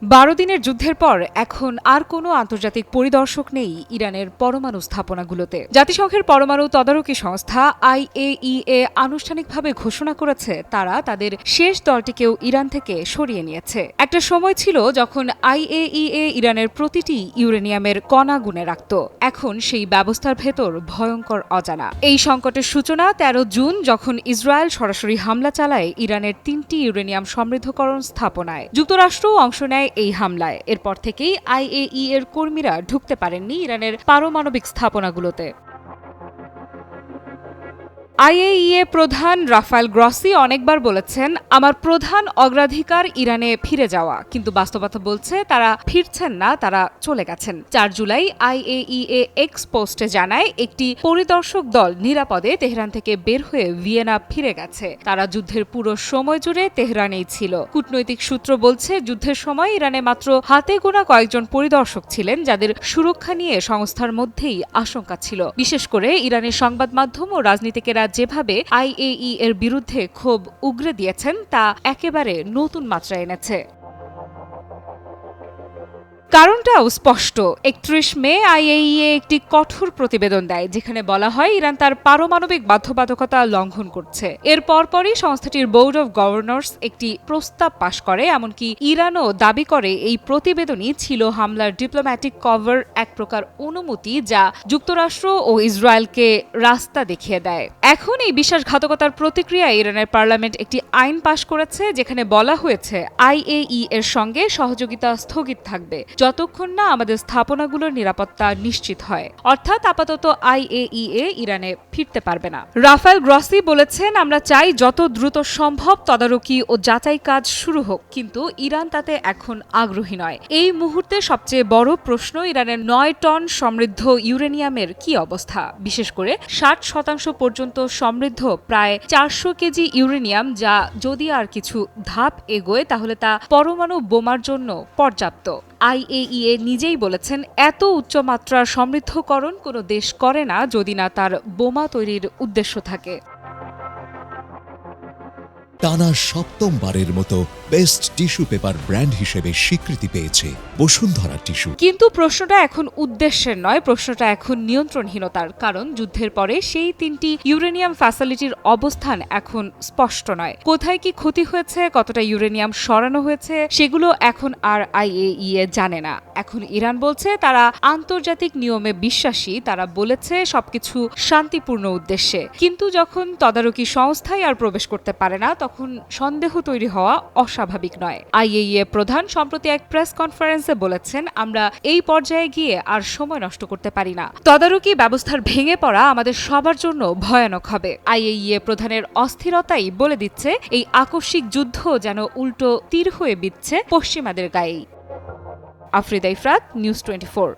12 দিনের যুদ্ধের পর এখন আর কোনো আন্তর্জাতিক পরিদর্শক নেই ইরানের পরমাণু স্থাপনাগুলোতে। জাতিসংঘের পরমাণু তদারকি সংস্থা IAEA আনুষ্ঠানিকভাবে ঘোষণা করেছে তারা তাদের শেষ দলটিকেও ইরান থেকে সরিয়ে নিয়েছে। একটা সময় ছিল যখন IAEA ইরানের প্রতিটি ইউরেনিয়ামের কণা গুনে রাখত। এখন সেই ব্যবস্থার ভেতর ভয়ঙ্কর অজানা। এই সংকটের সূচনা 13 জুন যখন ইসরায়েল সরাসরি হামলা চালায় ইরানের 3টি ইউরেনিয়াম সমৃদ্ধকরণ স্থাপনায়। যুক্তরাষ্ট্রও অংশ নেয় এই হামলায়। এরপর থেকেই IAEA এর কর্মীরা ঢুকতে পারেননি ইরানের পারমাণবিক স্থাপনাগুলোতে। IAEA প্রধান রাফায়েল গ্রসি অনেকবার বলেছেন, আমার প্রধান অগ্রাধিকার ইরানে ফিরে যাওয়া, কিন্তু বাস্তবতা বলছে তারা ফিরছেন না, তারা চলে গেছেন। 4 জুলাই IAEA এক্স পোস্টে জানায় একটি পরিদর্শক দল নিরাপদে তেহরান থেকে বের হয়ে ভিয়েনা ফিরে গেছে। তারা যুদ্ধের পুরো সময় জুড়ে তেহরানেই ছিল। কূটনৈতিক সূত্র বলছে যুদ্ধের সময় ইরানে মাত্র হাতে গোনা কয়েকজন পরিদর্শক ছিলেন যাদের সুরক্ষা নিয়ে সংস্থার মধ্যেই আশঙ্কা ছিল। বিশেষ করে ইরানের সংবাদ মাধ্যম ও রাজনীতিকেরা যেভাবে IAEA এর বিরুদ্ধে ক্ষোভ উগরে দিয়েছেন তা একেবারে নতুন মাত্রা এনেছে। কারণটাও স্পষ্ট। 31 মে IAEA একটি কঠোর প্রতিবেদন দেয় যেখানে বলা হয় ইরান তার পারমাণবিক বাধ্যবাধকতা লঙ্ঘন করছে। এর পরপরই সংস্থাটির বোর্ড অব গভর্নর্স একটি প্রস্তাব পাশ করে। এমনকি ইরানও দাবি করে এই প্রতিবেদনই ছিল হামলার ডিপ্লোম্যাটিক কভার, এক প্রকার অনুমতি যা যুক্তরাষ্ট্র ও ইসরায়েলকে রাস্তা দেখিয়ে দেয়। এখন এই বিশ্বাসঘাতকতার প্রতিক্রিয়ায় ইরানের পার্লামেন্ট একটি আইন পাশ করেছে যেখানে বলা হয়েছে IAEA এর সঙ্গে সহযোগিতা স্থগিত থাকবে যতক্ষণ না আমাদের স্থাপনাগুলোর নিরাপত্তা নিশ্চিত হয়। অর্থাৎ আপাতত IAEA ইরানে ফিরতে পারবে না। রাফায়েল গ্রসি বলেছেন, আমরা চাই যত দ্রুত সম্ভব তদারকি ও যাচাই কাজ শুরু হোক, কিন্তু ইরান তাতে এখন আগ্রহী নয়। এই মুহূর্তে সবচেয়ে বড় প্রশ্ন ইরানের 9 টন সমৃদ্ধ ইউরেনিয়ামের কি অবস্থা, বিশেষ করে 60% পর্যন্ত সমৃদ্ধ প্রায় 400 কেজি ইউরেনিয়াম, যা যদি আর কিছু ধাপ এগোয় তাহলে তা পরমাণু বোমার জন্য পর্যাপ্ত। IAEA নিজেই বলেছেন এত উচ্চমাত্রার সমৃদ্ধকরণ কোনো দেশ করে না যদি না তার বোমা তৈরির উদ্দেশ্য থাকে। টানা 7মবারের মতো বেস্ট টিস্যু পেপার ব্র্যান্ড হিসেবে স্বীকৃতি পেয়েছে বসুন্ধরা টিস্যু। কিন্তু প্রশ্নটা এখন উদ্দেশ্যের নয়, প্রশ্নটা এখন নিয়ন্ত্রণহীনতার। কারণ যুদ্ধের পরে সেই 3টি ইউরেনিয়াম ফ্যাসিলিটির অবস্থান এখন স্পষ্ট নয়। কোথায় কি ক্ষতি হয়েছে, কতটা ইউরেনিয়াম সরানো হয়েছে, সেগুলো এখন আর IAEA জানে না। এখন ইরান বলছে তারা আন্তর্জাতিক নিয়মে বিশ্বাসী, তারা বলেছে সবকিছু শান্তিপূর্ণ উদ্দেশ্যে। কিন্তু যখন তদারকি সংস্থায় আর প্রবেশ করতে পারে না তখন সন্দেহ তৈরি হওয়া অস্বাভাবিক নয়। IAEA প্রধান সম্প্রতি এক প্রেস কনফারেন্সে বলেছেন, আমরা এই পর্যায়ে গিয়ে আর সময় নষ্ট করতে পারি না। তদারকি ব্যবস্থার ভেঙে পড়া আমাদের সবার জন্য ভয়ানক হবে। IAEA প্রধানের অস্থিরতাই বলে দিচ্ছে এই আকস্মিক যুদ্ধ যেন উল্টো তীর হয়ে বিঁধছে পশ্চিমাদের গায়েই। আফরিদা ইফরাত, নিউজ 24।